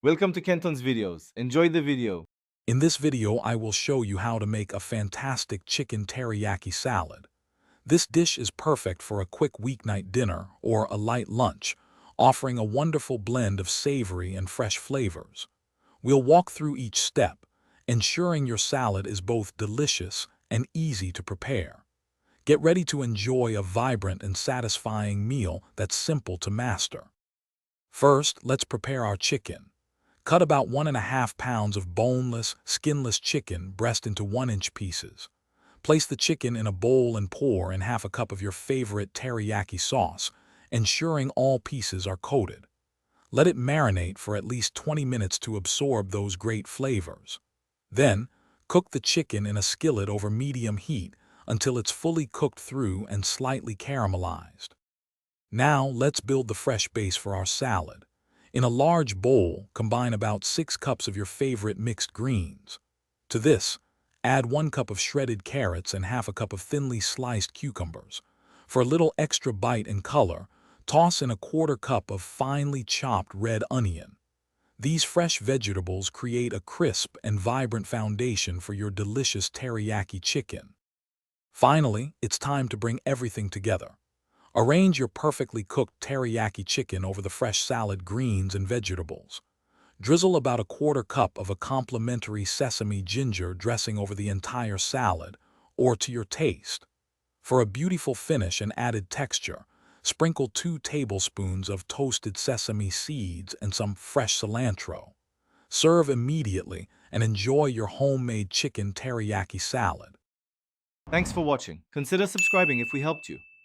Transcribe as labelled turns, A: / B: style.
A: Welcome to Kenton's videos. Enjoy the video.
B: In this video, I will show you how to make a fantastic chicken teriyaki salad. This dish is perfect for a quick weeknight dinner or a light lunch, offering a wonderful blend of savory and fresh flavors. We'll walk through each step, ensuring your salad is both delicious and easy to prepare. Get ready to enjoy a vibrant and satisfying meal that's simple to master. First, let's prepare our chicken. Cut about 1.5 pounds of boneless, skinless chicken breast into 1-inch pieces. Place the chicken in a bowl and pour in half a cup of your favorite teriyaki sauce, ensuring all pieces are coated. Let it marinate for at least 20 minutes to absorb those great flavors. Then, cook the chicken in a skillet over medium heat until it's fully cooked through and slightly caramelized. Now, let's build the fresh base for our salad. In a large bowl, combine about 6 cups of your favorite mixed greens. To this, add 1 cup of shredded carrots and half a cup of thinly sliced cucumbers. For a little extra bite and color, toss in a 1/4 cup of finely chopped red onion. These fresh vegetables create a crisp and vibrant foundation for your delicious teriyaki chicken. Finally, it's time to bring everything together. Arrange your perfectly cooked teriyaki chicken over the fresh salad greens and vegetables. Drizzle about a 1/4 cup of a complimentary sesame ginger dressing over the entire salad, or to your taste. For a beautiful finish and added texture, sprinkle 2 tablespoons of toasted sesame seeds and some fresh cilantro. Serve immediately and enjoy your homemade chicken teriyaki salad.
A: Thanks for watching. Consider subscribing if we helped you.